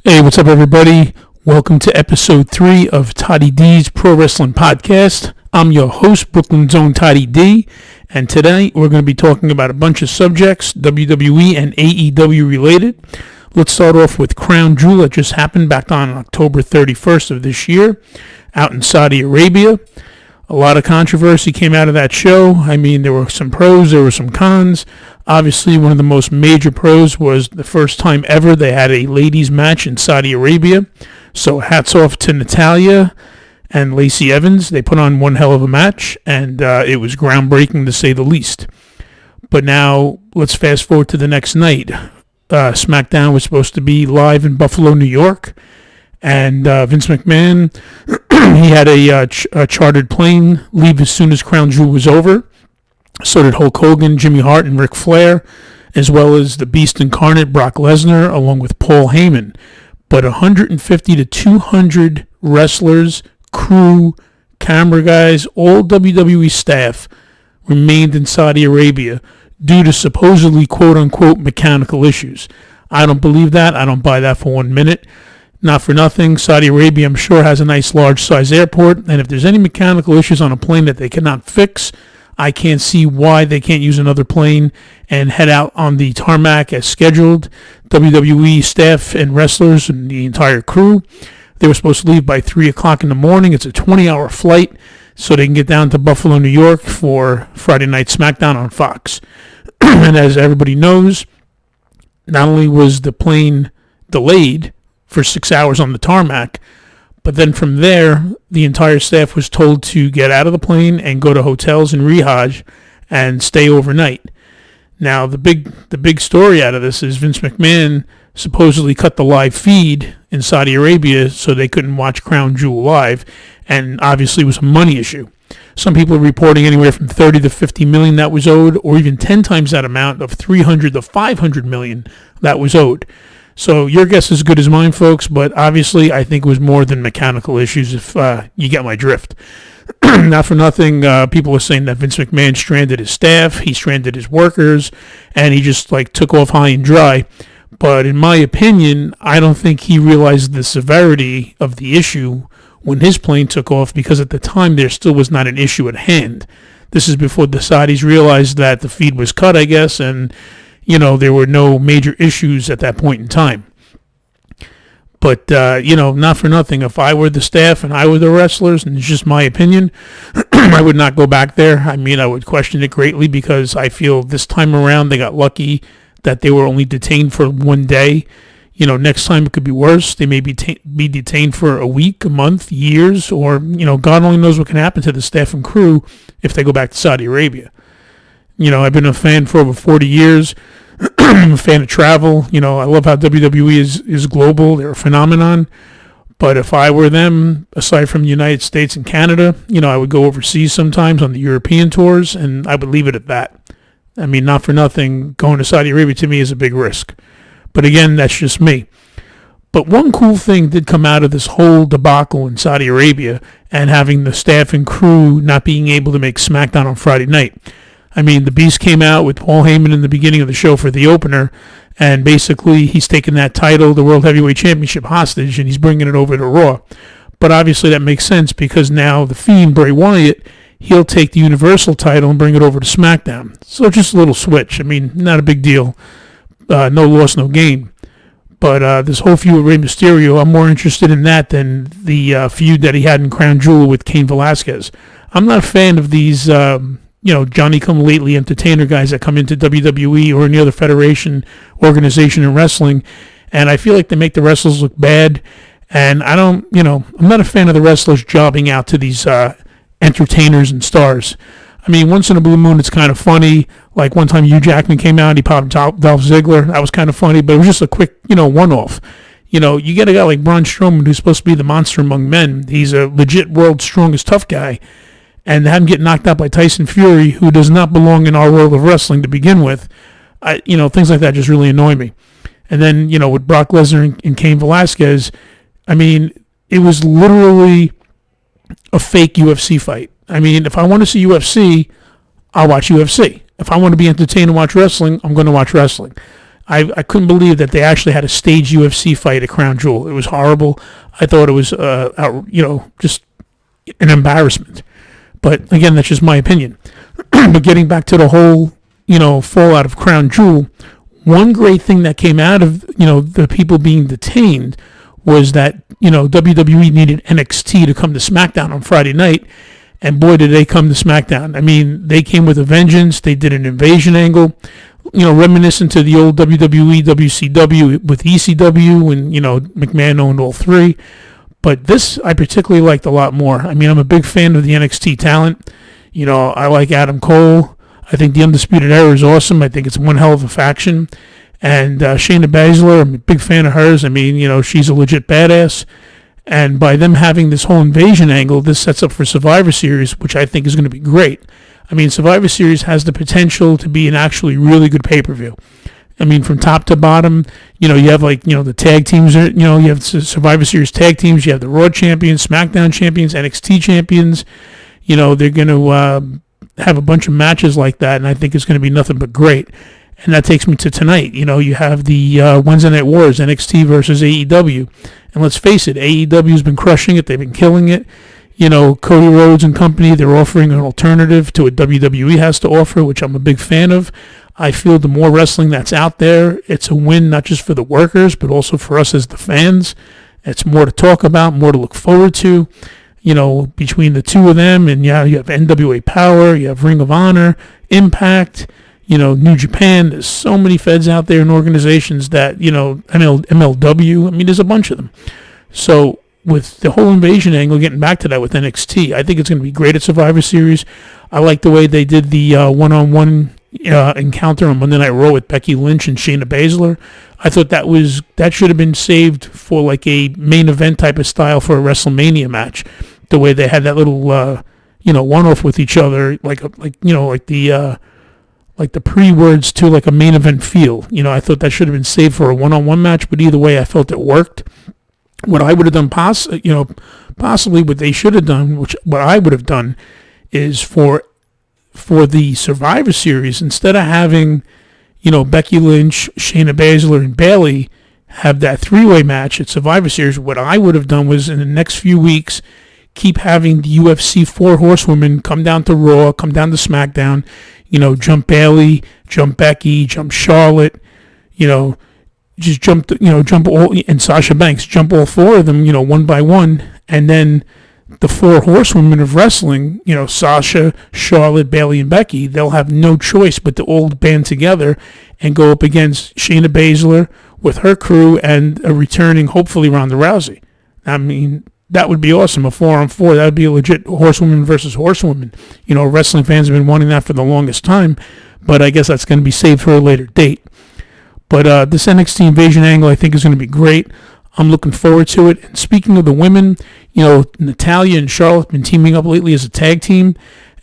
Hey, what's up, everybody? Welcome to episode 3 of Toddy D's Pro Wrestling Podcast. I'm your host, Brooklyn's own Toddy D, and today we're going to be talking about a bunch of subjects, WWE and AEW related. Let's start off with Crown Jewel that just happened back on October 31st of this year out in Saudi Arabia. A lot of controversy came out of that show. I mean, there were some pros, there were some cons. Obviously, one of the most major pros was the first time ever they had a ladies match in Saudi Arabia. So hats off to Natalya and Lacey Evans. They put on one hell of a match, and it was groundbreaking to say the least. But now, let's fast forward to the next night. SmackDown was supposed to be live in Buffalo, New York. And Vince McMahon, he had a chartered plane leave as soon as Crown Jewel was over. So did Hulk Hogan, Jimmy Hart, and Ric Flair, as well as the Beast Incarnate, Brock Lesnar, along with Paul Heyman. But 150 to 200 wrestlers, crew, camera guys, all WWE staff remained in Saudi Arabia due to supposedly quote-unquote mechanical issues. I don't believe that. I don't buy that for 1 minute. Not for nothing, Saudi Arabia, I'm sure, has a nice large-size airport, and if there's any mechanical issues on a plane that they cannot fix, I can't see why they can't use another plane and head out on the tarmac as scheduled. WWE staff and wrestlers and the entire crew, they were supposed to leave by 3 o'clock in the morning. It's a 20-hour flight, so they can get down to Buffalo, New York for Friday Night SmackDown on Fox. And as everybody knows, not only was the plane delayed for 6 hours on the tarmac, but then from there, the entire staff was told to get out of the plane and go to hotels in Riyadh and stay overnight. Now, the big story out of this is Vince McMahon supposedly cut the live feed in Saudi Arabia so they couldn't watch Crown Jewel live, and obviously it was a money issue. Some people are reporting anywhere from 30 to 50 million that was owed, or even 10 times that amount of 300 to 500 million that was owed. So your guess is as good as mine, folks, but obviously I think it was more than mechanical issues, if you get my drift. Not for nothing, people are saying that Vince McMahon stranded his staff, he stranded his workers, and he just took off high and dry. But in my opinion, I don't think he realized the severity of the issue when his plane took off, because at the time there still was not an issue at hand. This is before the Saudis realized that the feed was cut, I guess, and there were no major issues at that point in time. But, not for nothing. If I were the staff and I were the wrestlers, and it's just my opinion, I would not go back there. I mean, I would question it greatly, because I feel this time around they got lucky that they were only detained for 1 day. Next time it could be worse. They may be detained for a week, a month, years, or, God only knows what can happen to the staff and crew if they go back to Saudi Arabia. I've been a fan for over 40 years. I'm a fan of travel. I love how WWE is global. They're a phenomenon. But if I were them, aside from the United States and Canada, I would go overseas sometimes on the European tours, and I would leave it at that. I mean, not for nothing, going to Saudi Arabia to me is a big risk. But again, that's just me. But one cool thing did come out of this whole debacle in Saudi Arabia and having the staff and crew not being able to make SmackDown on Friday night. I mean, the Beast came out with Paul Heyman in the beginning of the show for the opener, and basically he's taken that title, the World Heavyweight Championship, hostage, and he's bringing it over to Raw. But obviously that makes sense, because now the Fiend, Bray Wyatt, he'll take the Universal title and bring it over to SmackDown. So just a little switch. I mean, not a big deal. No loss, no gain. But this whole feud with Rey Mysterio, I'm more interested in that than the feud that he had in Crown Jewel with Cain Velasquez. I'm not a fan of these Johnny-come-lately entertainer guys that come into WWE or any other federation, organization in wrestling, and I feel like they make the wrestlers look bad, and I'm not a fan of the wrestlers jobbing out to these entertainers and stars. I mean, once in a blue moon, it's kind of funny. Like one time Hugh Jackman came out and he popped Dolph Ziggler. That was kind of funny, but it was just a quick, one-off. You get a guy like Braun Strowman, who's supposed to be the monster among men. He's a legit world's strongest tough guy. And have him get knocked out by Tyson Fury, who does not belong in our world of wrestling to begin with, things like that just really annoy me. And then, with Brock Lesnar and Cain Velasquez, I mean, it was literally a fake UFC fight. I mean, if I want to see UFC, I'll watch UFC. If I want to be entertained and watch wrestling, I'm going to watch wrestling. I couldn't believe that they actually had a staged UFC fight at Crown Jewel. It was horrible. I thought it was, just an embarrassment. But again, that's just my opinion. But getting back to the whole, fallout of Crown Jewel, one great thing that came out of, the people being detained was that, WWE needed NXT to come to SmackDown on Friday night. And boy, did they come to SmackDown. I mean, they came with a vengeance. They did an invasion angle, reminiscent to the old WWE, WCW with ECW, and, McMahon owned all three. But this I particularly liked a lot more. I mean, I'm a big fan of the NXT talent. I like Adam Cole. I think the Undisputed Era is awesome. I think it's one hell of a faction. And Shayna Baszler, I'm a big fan of hers. I mean, she's a legit badass. And by them having this whole invasion angle, this sets up for Survivor Series, which I think is going to be great. I mean, Survivor Series has the potential to be an actually really good pay-per-view. I mean, from top to bottom, you have the tag teams, you have Survivor Series tag teams, you have the Raw champions, SmackDown champions, NXT champions. They're going to have a bunch of matches like that, and I think it's going to be nothing but great. And that takes me to tonight. You have the Wednesday Night Wars, NXT versus AEW. And let's face it, AEW's been crushing it. They've been killing it. Cody Rhodes and company, they're offering an alternative to what WWE has to offer, which I'm a big fan of. I feel the more wrestling that's out there, it's a win not just for the workers, but also for us as the fans. It's more to talk about, more to look forward to. Between the two of them, and you have NWA Power, you have Ring of Honor, Impact, New Japan. There's so many feds out there and organizations that, MLW. I mean, there's a bunch of them. So with the whole invasion angle, getting back to that with NXT, I think it's going to be great at Survivor Series. I like the way they did the one-on-one encounter on Monday Night Raw with Becky Lynch and Shayna Baszler. I thought that should have been saved for like a main event type of style for a WrestleMania match. The way they had that little, one-off with each other, like the pre-words to like a main event feel. I thought that should have been saved for a one-on-one match, but either way, I felt it worked. What I would have done, possibly what they should have done, what I would have done, is for the Survivor Series, instead of having, Becky Lynch, Shayna Baszler, and Bayley have that three-way match at Survivor Series, what I would have done was in the next few weeks, keep having the UFC 4 horsewomen come down to Raw, come down to SmackDown, jump Bayley, jump Becky, jump Charlotte, just jump all, and Sasha Banks, jump all four of them, one by one, and then the four horsewomen of wrestling, Sasha, Charlotte, Bayley, and Becky, they'll have no choice but to all band together and go up against Shayna Baszler with her crew and a returning, hopefully, Ronda Rousey. I mean, that would be awesome, a 4-on-4. That would be a legit horsewoman versus horsewoman. Wrestling fans have been wanting that for the longest time, but I guess that's going to be saved for a later date. But this NXT Invasion angle, I think, is going to be great. I'm looking forward to it. And speaking of the women, Natalya and Charlotte have been teaming up lately as a tag team,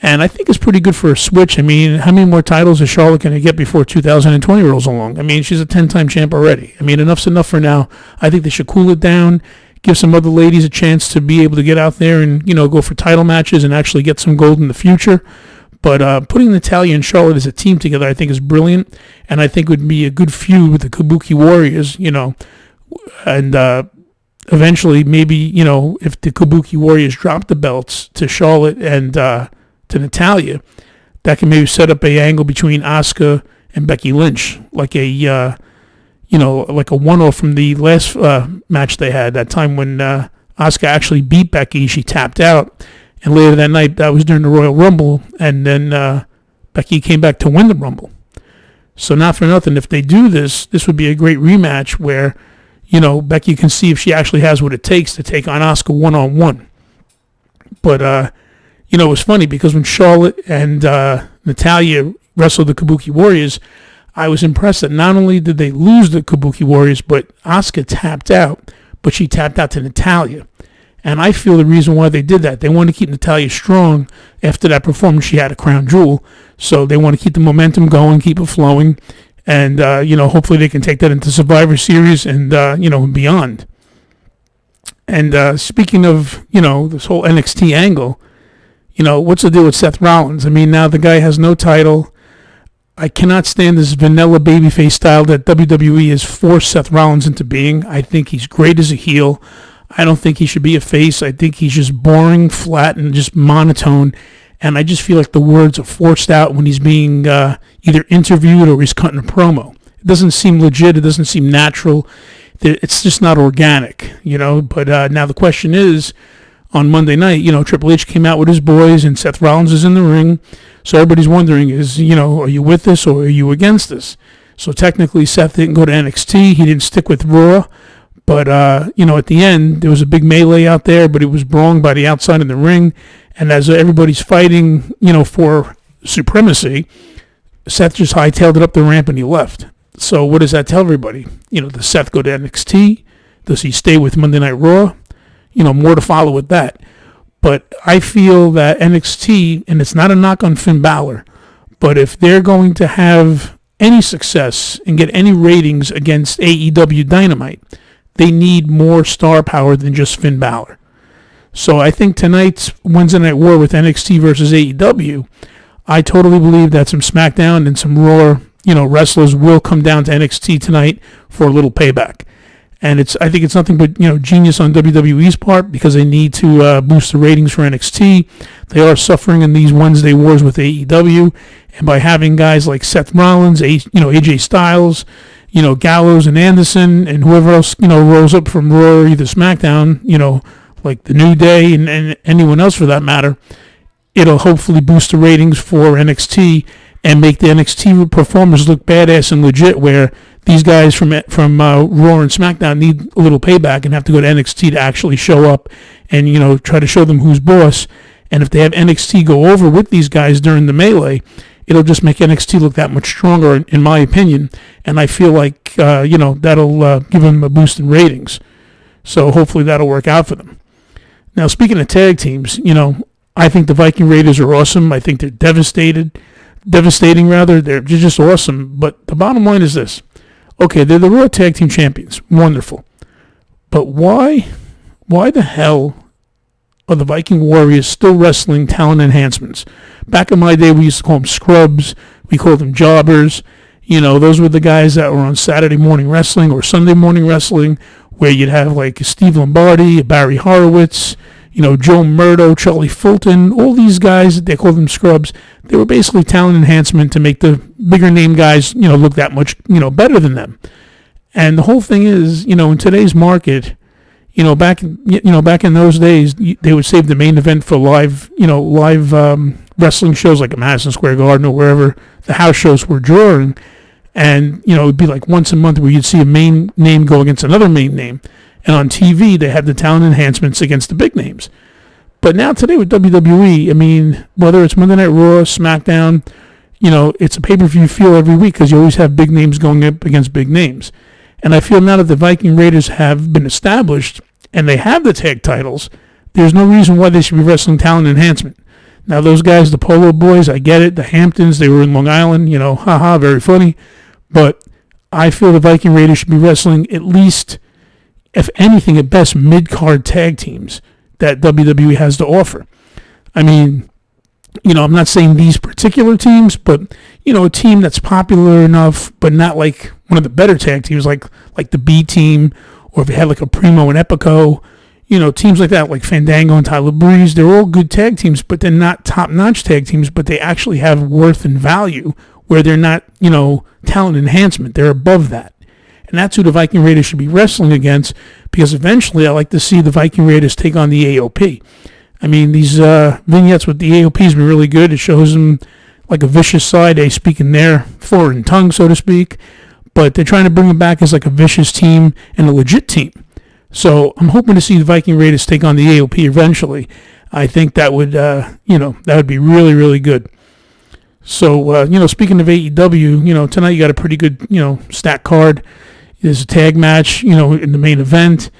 and I think it's pretty good for a switch. I mean, how many more titles is Charlotte going to get before 2020 rolls along? I mean, she's a 10-time champ already. I mean, enough's enough for now. I think they should cool it down, give some other ladies a chance to be able to get out there and, go for title matches and actually get some gold in the future. But putting Natalya and Charlotte as a team together, I think, is brilliant, and I think would be a good feud with the Kabuki Warriors, and eventually maybe, if the Kabuki Warriors drop the belts to Charlotte and to Natalya, that can maybe set up a angle between Asuka and Becky Lynch, like a like a one-off from the last match they had, that time when Asuka actually beat Becky. She tapped out, and later that night, that was during the Royal Rumble, and then Becky came back to win the Rumble. So not for nothing, if they do this would be a great rematch where, Becky can see if she actually has what it takes to take on Asuka one-on-one. But, it was funny because when Charlotte and Natalya wrestled the Kabuki Warriors, I was impressed that not only did they lose the Kabuki Warriors, but Asuka tapped out, but she tapped out to Natalya. And I feel the reason why they did that, they wanted to keep Natalya strong after that performance she had at Crown Jewel. So they want to keep the momentum going, keep it flowing, and, hopefully they can take that into Survivor Series and, beyond. And speaking of, this whole NXT angle, what's the deal with Seth Rollins? I mean, now the guy has no title. I cannot stand this vanilla babyface style that WWE has forced Seth Rollins into being. I think he's great as a heel. I don't think he should be a face. I think he's just boring, flat, and just monotone. And I just feel like the words are forced out when he's being either interviewed or he's cutting a promo. It doesn't seem legit. It doesn't seem natural. It's just not organic, But now the question is, on Monday night, Triple H came out with his boys and Seth Rollins is in the ring. So everybody's wondering are you with this or are you against this? So technically Seth didn't go to NXT. He didn't stick with Raw. But, at the end, there was a big melee out there, but it was brawling by the outside of the ring. And as everybody's fighting, for supremacy, Seth just hightailed it up the ramp and he left. So what does that tell everybody? Does Seth go to NXT? Does he stay with Monday Night Raw? More to follow with that. But I feel that NXT, and it's not a knock on Finn Balor, but if they're going to have any success and get any ratings against AEW Dynamite, they need more star power than just Finn Balor. So I think tonight's Wednesday Night War with NXT versus AEW, I totally believe that some SmackDown and some Raw, wrestlers will come down to NXT tonight for a little payback. And I think it's nothing but, genius on WWE's part because they need to boost the ratings for NXT. They are suffering in these Wednesday wars with AEW. And by having guys like Seth Rollins, AJ Styles, Gallows and Anderson and whoever else, rolls up from Raw or either SmackDown, like the New Day and anyone else for that matter, it'll hopefully boost the ratings for NXT and make the NXT performers look badass and legit where these guys from Raw and SmackDown need a little payback and have to go to NXT to actually show up and, try to show them who's boss. And if they have NXT go over with these guys during the melee, it'll just make NXT look that much stronger, in my opinion. And I feel like, that'll give them a boost in ratings. So hopefully that'll work out for them. Now, speaking of tag teams, I think the Viking Raiders are awesome. I think they're devastating. They're just awesome. But the bottom line is this. Okay, they're the Raw Tag Team Champions. Wonderful. But why the hell are the Viking Warriors still wrestling talent enhancements? Back in my day, we used to call them scrubs. We called them jobbers. Those were the guys that were on Saturday morning wrestling or Sunday morning wrestling where you'd have like Steve Lombardi, Barry Horowitz, Joe Murdo, Charlie Fulton, all these guys, they call them scrubs. They were basically talent enhancement to make the bigger name guys, look that much, better than them. And the whole thing is, in today's market, back in those days, they would save the main event for live wrestling shows like at Madison Square Garden or wherever the house shows were drawing. And, it would be like once a month where you'd see a main name go against another main name. And on TV, they had the talent enhancements against the big names. But now today with WWE, whether it's Monday Night Raw, SmackDown, it's a pay-per-view feel every week because you always have big names going up against big names. And I feel now that the Viking Raiders have been established and they have the tag titles, there's no reason why they should be wrestling talent enhancement. Now, those guys, the Polo Boys, I get it. The Hamptons, they were in Long Island, haha, very funny. But I feel the Viking Raiders should be wrestling at least, if anything, at best, mid-card tag teams that WWE has to offer. I'm not saying these particular teams, but, a team that's popular enough, but not like one of the better tag teams, like the B team, or if you had like a Primo and Epico, teams like that, like Fandango and Tyler Breeze, they're all good tag teams, but they're not top-notch tag teams, but they actually have worth and value where they're not, talent enhancement. They're above that. And that's who the Viking Raiders should be wrestling against because eventually I like to see the Viking Raiders take on the AOP. These vignettes with the AOP has been really good. It shows them like a vicious side. They speak in their foreign tongue, so to speak. But they're trying to bring them back as like a vicious team and a legit team. So I'm hoping to see the Viking Raiders take on the AOP eventually. I think that would, that would be really, really good. So, speaking of AEW, tonight you got a pretty good, stack card. There's a tag match, in the main event.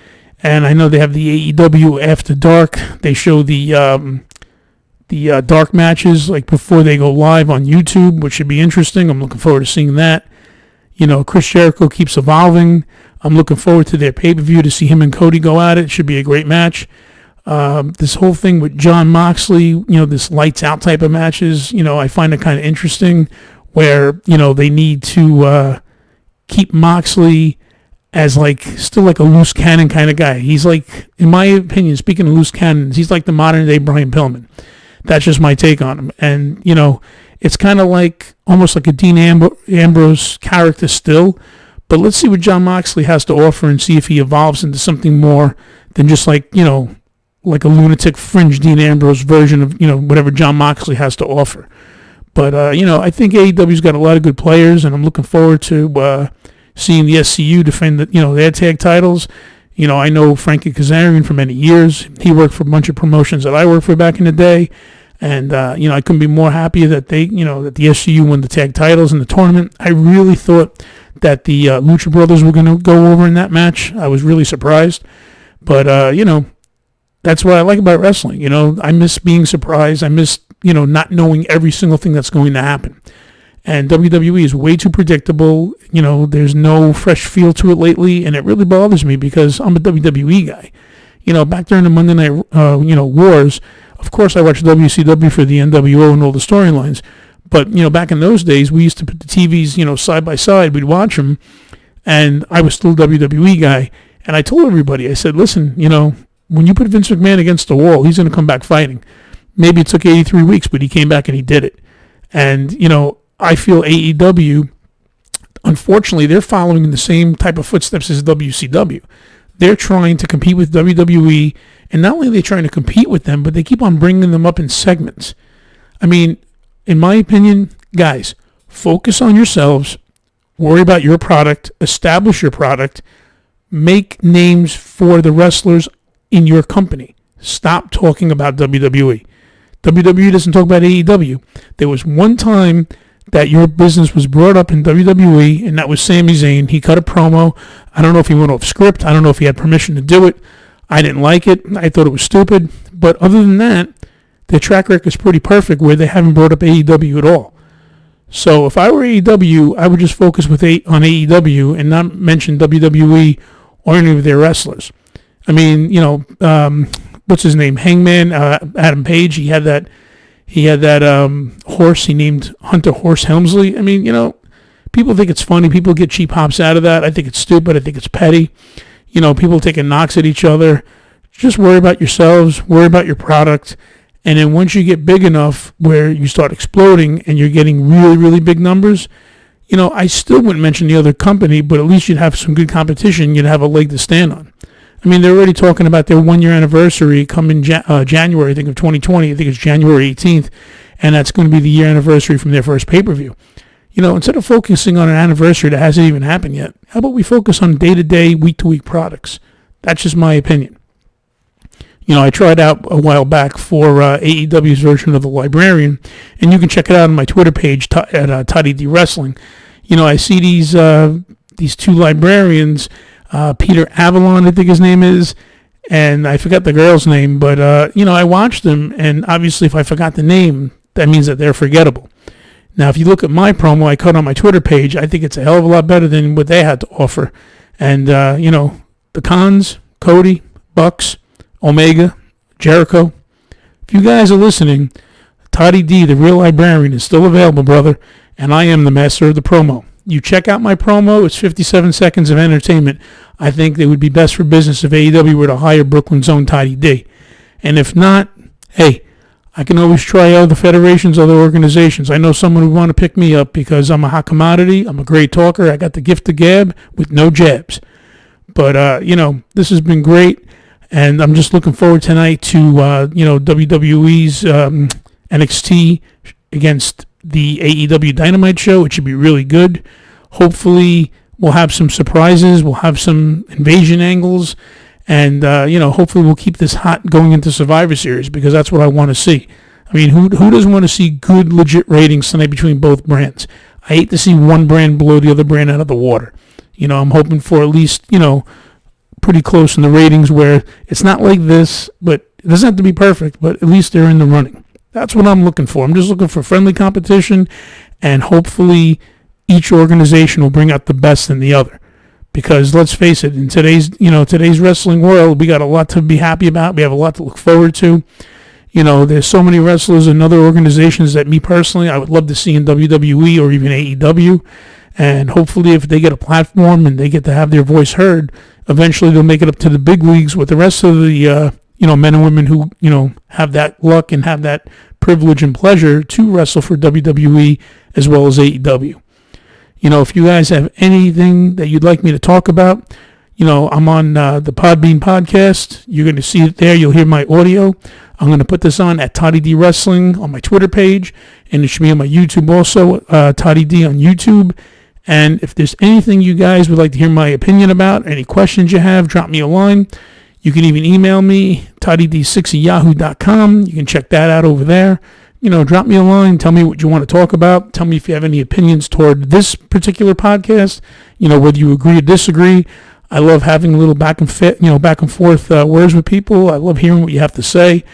And I know they have the AEW After Dark. They show the dark matches, like before they go live on YouTube, which should be interesting. I'm looking forward to seeing that. Chris Jericho keeps evolving. I'm looking forward to their pay-per-view to see him and Cody go at it. It should be a great match. This whole thing with John Moxley, this lights out type of matches, I find it kind of interesting where, they need to keep Moxley as still a loose cannon kind of guy. He's in my opinion, speaking of loose cannons, he's like the modern day Brian Pillman. That's just my take on him. And, it's kind of almost like a Dean Ambrose character still. But let's see what Jon Moxley has to offer and see if he evolves into something more than just like a lunatic fringe Dean Ambrose version of, whatever Jon Moxley has to offer. But, I think AEW's got a lot of good players, and I'm looking forward to seeing the SCU defend their tag titles. I know Frankie Kazarian for many years. He worked for a bunch of promotions that I worked for back in the day. And, I couldn't be more happy that that the SCU won the tag titles in the tournament. I really thought that the Lucha Brothers were going to go over in that match. I was really surprised. But, that's what I like about wrestling. I miss being surprised. I miss, not knowing every single thing that's going to happen. And WWE is way too predictable. There's no fresh feel to it lately. And it really bothers me because I'm a WWE guy. Back during the Monday Night, Wars, of course, I watched WCW for the NWO and all the storylines. But, back in those days, we used to put the TVs, side by side. We'd watch them. And I was still a WWE guy. And I told everybody, I said, listen, when you put Vince McMahon against the wall, he's going to come back fighting. Maybe it took 83 weeks, but he came back and he did it. And, I feel AEW, unfortunately, they're following in the same type of footsteps as WCW. They're trying to compete with WWE. And not only are they trying to compete with them, but they keep on bringing them up in segments. I mean, in my opinion, guys, focus on yourselves, worry about your product, establish your product, make names for the wrestlers in your company. Stop talking about WWE. WWE doesn't talk about AEW. There was one time that your business was brought up in WWE, and that was Sami Zayn. He cut a promo. I don't know if he went off script. I don't know if he had permission to do it. I didn't like it. I thought it was stupid. But other than that, their track record is pretty perfect where they haven't brought up AEW at all. So if I were AEW, I would just focus on AEW and not mention WWE or any of their wrestlers. I mean, what's his name? Hangman, Adam Page. He had that horse he named Hunter Horse Helmsley. I mean, people think it's funny. People get cheap hops out of that. I think it's stupid. I think it's petty. People taking knocks at each other. Just worry about yourselves. Worry about your product. And then once you get big enough where you start exploding and you're getting really, really big numbers, I still wouldn't mention the other company, but at least you'd have some good competition. You'd have a leg to stand on. I mean, they're already talking about their 1-year anniversary coming January, I think, of 2020. I think it's January 18th, and that's going to be the year anniversary from their first pay-per-view. Instead of focusing on an anniversary that hasn't even happened yet, how about we focus on day-to-day, week-to-week products? That's just my opinion. I tried out a while back for AEW's version of The Librarian, and you can check it out on my Twitter page at Toddy D Wrestling. I see these two librarians, Peter Avalon, I think his name is, and I forgot the girl's name, but, I watched them, and obviously if I forgot the name, that means that they're forgettable. Now, if you look at my promo I cut on my Twitter page, I think it's a hell of a lot better than what they had to offer. And, the Cons, Cody, Bucks, Omega, Jericho. If you guys are listening, Toddy D, the real librarian, is still available, brother, and I am the master of the promo. You check out my promo, it's 57 seconds of entertainment. I think it would be best for business if AEW were to hire Brooklyn's own Toddy D. And if not, hey, I can always try other federations, other organizations. I know someone would want to pick me up because I'm a hot commodity, I'm a great talker, I got the gift of gab with no jabs. But, this has been great. And I'm just looking forward tonight to, WWE's NXT against the AEW Dynamite show. It should be really good. Hopefully, we'll have some surprises. We'll have some invasion angles. And, hopefully we'll keep this hot going into Survivor Series because that's what I want to see. I mean, who doesn't want to see good, legit ratings tonight between both brands? I hate to see one brand blow the other brand out of the water. I'm hoping for at least, pretty close in the ratings where it's not like this, but it doesn't have to be perfect, but at least they're in the running. That's what I'm looking for. I'm just looking for friendly competition, and hopefully each organization will bring out the best in the other. Because let's face it, in today's wrestling world, we got a lot to be happy about. We have a lot to look forward to. There's so many wrestlers and other organizations that me personally, I would love to see in WWE or even AEW. And hopefully if they get a platform and they get to have their voice heard, eventually they'll make it up to the big leagues with the rest of the, men and women who, have that luck and have that privilege and pleasure to wrestle for WWE as well as AEW. If you guys have anything that you'd like me to talk about, I'm on the Podbean podcast. You're going to see it there. You'll hear my audio. I'm going to put this on at Toddy D Wrestling on my Twitter page, and it should be on my YouTube also, Toddy D on YouTube. And if there's anything you guys would like to hear my opinion about, any questions you have, drop me a line. You can even email me, toddyd6@yahoo.com. You can check that out over there. Drop me a line. Tell me what you want to talk about. Tell me if you have any opinions toward this particular podcast, whether you agree or disagree. I love having a little back and forth words with people. I love hearing what you have to say.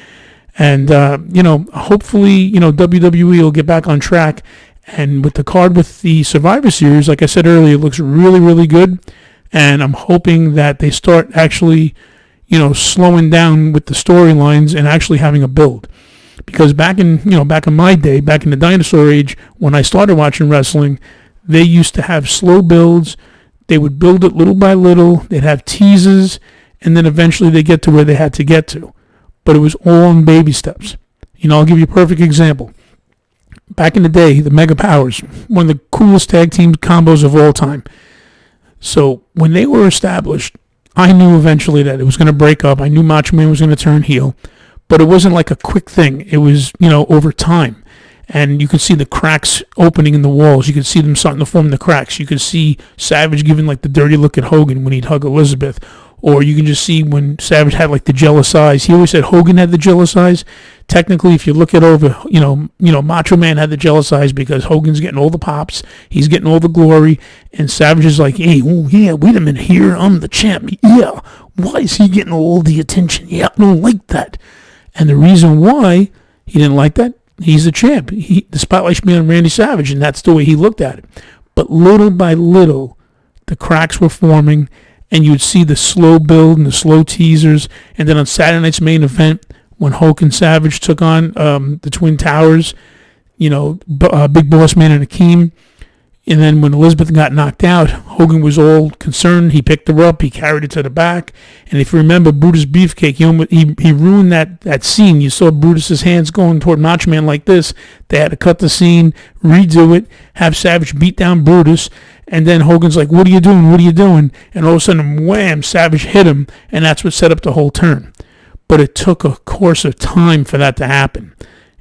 And, hopefully, WWE will get back on track. And with the card with the Survivor Series, like I said earlier, it looks really, really good. And I'm hoping that they start actually, slowing down with the storylines and actually having a build. Because back in my day, back in the dinosaur age, when I started watching wrestling, they used to have slow builds. They would build it little by little. They'd have teases, and then eventually they get to where they had to get to. But it was all in baby steps. I'll give you a perfect example. Back in the day, the Mega Powers, one of the coolest tag team combos of all time. So when they were established, I knew eventually that it was going to break up. I knew Macho Man was going to turn heel. But it wasn't like a quick thing. It was, over time. And you could see the cracks opening in the walls. You could see them starting to form the cracks. You could see Savage giving like the dirty look at Hogan when he'd hug Elizabeth. Or you can just see when Savage had like the jealous eyes. He always said Hogan had the jealous eyes. Technically, if you look it over, Macho Man had the jealous eyes because Hogan's getting all the pops. He's getting all the glory. And Savage is like, hey, oh yeah, wait a minute here. I'm the champ. Yeah, why is he getting all the attention? Yeah, I don't like that. And the reason why he didn't like that, he's the champ. The spotlight should be on Randy Savage, and that's the way he looked at it. But little by little, the cracks were forming, and you'd see the slow build and the slow teasers. And then on Saturday night's main event, when Hulk and Savage took on the Twin Towers, Big Boss Man and Akeem. And then when Elizabeth got knocked out, Hogan was all concerned. He picked her up. He carried her to the back. And if you remember Brutus Beefcake, he ruined that scene. You saw Brutus's hands going toward Macho Man like this. They had to cut the scene, redo it, have Savage beat down Brutus. And then Hogan's like, what are you doing? What are you doing? And all of a sudden, wham, Savage hit him. And that's what set up the whole turn. But it took a course of time for that to happen.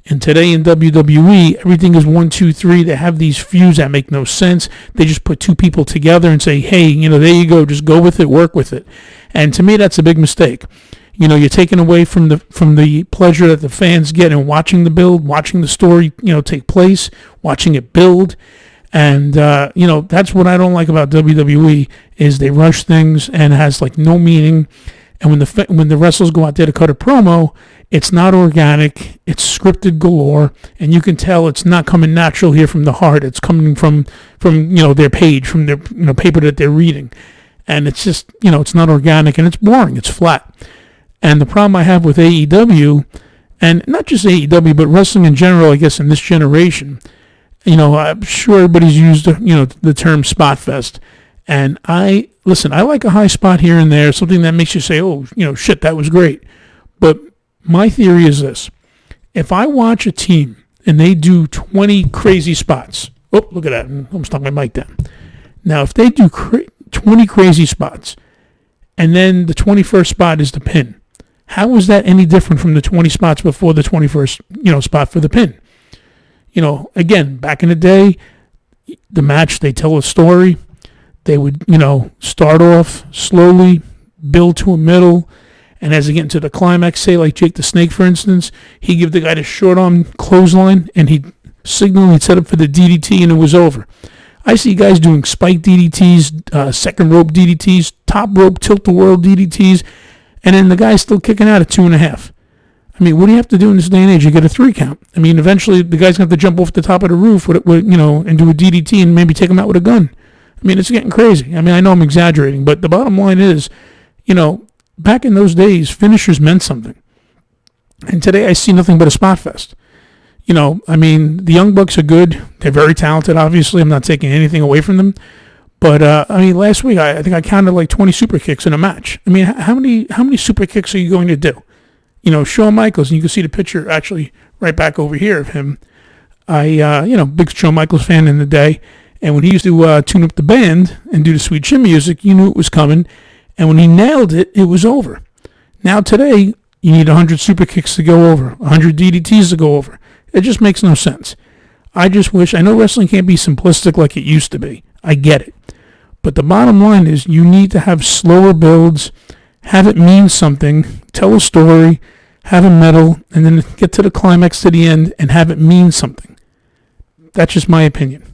And today in WWE, everything is 1, 2, 3. They have these feuds that make no sense. They just put two people together and say, hey, there you go. Just go with it, work with it. And to me, that's a big mistake. You're taking away from the pleasure that the fans get in watching the build, watching the story, take place, watching it build. And, that's what I don't like about WWE is they rush things and it has like no meaning. And when the wrestlers go out there to cut a promo, it's not organic. It's scripted galore, and you can tell it's not coming natural here from the heart. It's coming from their page, from their paper that they're reading, and it's just it's not organic and it's boring. It's flat. And the problem I have with AEW, and not just AEW, but wrestling in general, I guess in this generation, I'm sure everybody's used the term spot fest. And I like a high spot here and there, something that makes you say, oh, shit, that was great. But my theory is this. If I watch a team and they do 20 crazy spots, oh, look at that. I'm almost knocked my mic down. Now, if they do 20 crazy spots and then the 21st spot is the pin, how is that any different from the 20 spots before the 21st, spot for the pin? Again, back in the day, the match, they tell a story. They would, start off slowly, build to a middle, and as they get into the climax, say like Jake the Snake, for instance, he'd give the guy the short arm clothesline, and he'd signal, he'd set up for the DDT, and it was over. I see guys doing spike DDTs, second rope DDTs, top rope tilt-the-world DDTs, and then the guy's still kicking out at 2.5. I mean, what do you have to do in this day and age? You get a 3 count. I mean, eventually the guy's going to have to jump off the top of the roof and do a DDT and maybe take him out with a gun. I mean, it's getting crazy. I mean, I know I'm exaggerating, but the bottom line is, back in those days, finishers meant something. And today I see nothing but a spot fest. The Young Bucks are good. They're very talented, obviously. I'm not taking anything away from them. But, last week I think I counted like 20 super kicks in a match. How many super kicks are you going to do? Shawn Michaels, and you can see the picture actually right back over here of him. Big Shawn Michaels fan in the day. And when he used to tune up the band and do the sweet chin music, you knew it was coming. And when he nailed it, it was over. Now today, you need 100 super kicks to go over, 100 DDTs to go over. It just makes no sense. I know wrestling can't be simplistic like it used to be. I get it. But the bottom line is you need to have slower builds, have it mean something, tell a story, have a medal, and then get to the climax to the end and have it mean something. That's just my opinion.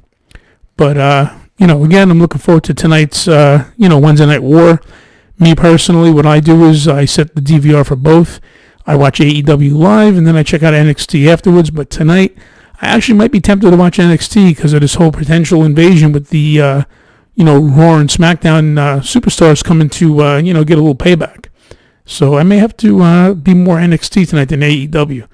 But, again, I'm looking forward to tonight's, Wednesday Night War. Me personally, what I do is I set the DVR for both. I watch AEW live, and then I check out NXT afterwards. But tonight, I actually might be tempted to watch NXT because of this whole potential invasion with the, Raw and SmackDown superstars coming to, get a little payback. So I may have to be more NXT tonight than AEW.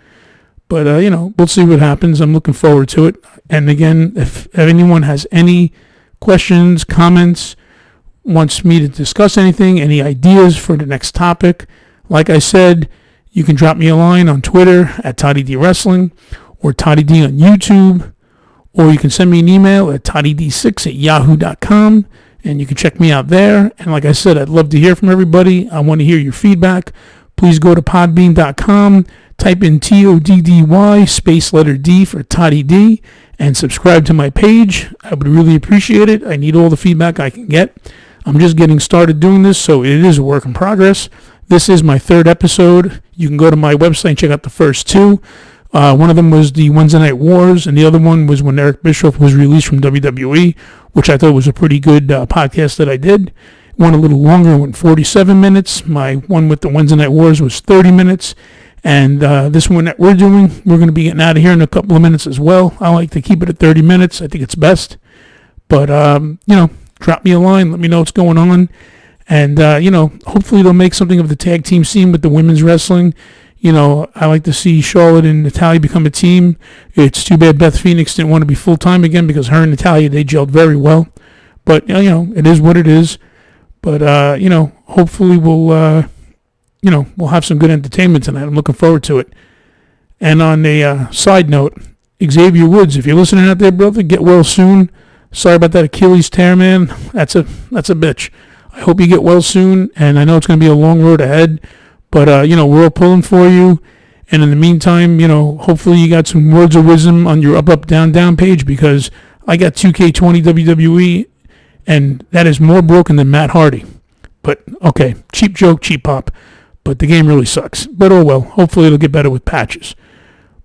But, we'll see what happens. I'm looking forward to it. And again, if anyone has any questions, comments, wants me to discuss anything, any ideas for the next topic, like I said, you can drop me a line on Twitter at Toddy D Wrestling or Toddy D on YouTube, or you can send me an email at toddyd6@yahoo.com, and you can check me out there. And like I said, I'd love to hear from everybody. I want to hear your feedback. Please go to podbean.com, type in TODDY space letter D for Toddy D, and subscribe to my page. I would really appreciate it. I need all the feedback I can get. I'm just getting started doing this, so it is a work in progress. This is my third episode. You can go to my website and check out the first two. One of them was the Wednesday Night Wars, and the other one was when Eric Bischoff was released from WWE, which I thought was a pretty good podcast that I did. One a little longer, went 47 minutes. My one with the Wednesday Night Wars was 30 minutes. And this one that we're doing, we're going to be getting out of here in a couple of minutes as well. I like to keep it at 30 minutes. I think it's best. But, drop me a line. Let me know what's going on. And, hopefully they'll make something of the tag team scene with the women's wrestling. I like to see Charlotte and Natalya become a team. It's too bad Beth Phoenix didn't want to be full-time again because her and Natalya, they gelled very well. But, it is what it is. But, hopefully we'll have some good entertainment tonight. I'm looking forward to it. And on a side note, Xavier Woods, if you're listening out there, brother, get well soon. Sorry about that Achilles tear, man. That's a bitch. I hope you get well soon, and I know it's going to be a long road ahead, but, we're all pulling for you. And in the meantime, hopefully you got some words of wisdom on your up, down, down page, because I got 2K20 WWE, and that is more broken than Matt Hardy. But, okay, cheap joke, cheap pop. But the game really sucks. But oh well, hopefully it'll get better with patches.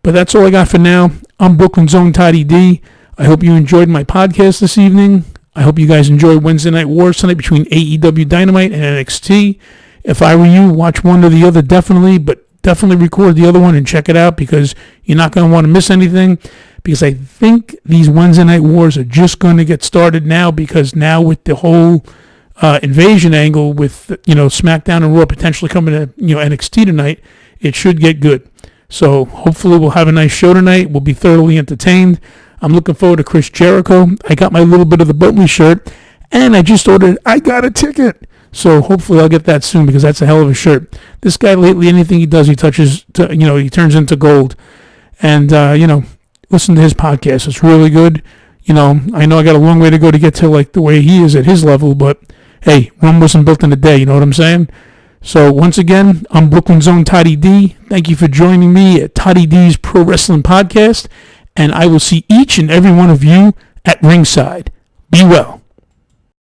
But that's all I got for now. I'm Brooklyn's own Toddy D. I hope you enjoyed my podcast this evening. I hope you guys enjoyed Wednesday Night Wars tonight between AEW Dynamite and NXT. If I were you, watch one or the other definitely, but definitely record the other one and check it out because you're not going to want to miss anything. Because I think these Wednesday Night Wars are just going to get started now because now with the whole invasion angle with, SmackDown and Raw potentially coming to, NXT tonight, it should get good. So hopefully we'll have a nice show tonight. We'll be thoroughly entertained. I'm looking forward to Chris Jericho. I got my little bit of the Boatly shirt, and I just ordered, I got a ticket. So hopefully I'll get that soon because that's a hell of a shirt. This guy lately, anything he does, he touches, he turns into gold. And, listen to his podcast. It's really good. I know I got a long way to go to get to like the way he is at his level, but hey, Rome wasn't built in a day, you know what I'm saying? So once again, I'm Brooklyn's own Toddy D. Thank you for joining me at Toddy D's Pro Wrestling Podcast, and I will see each and every one of you at ringside. Be well.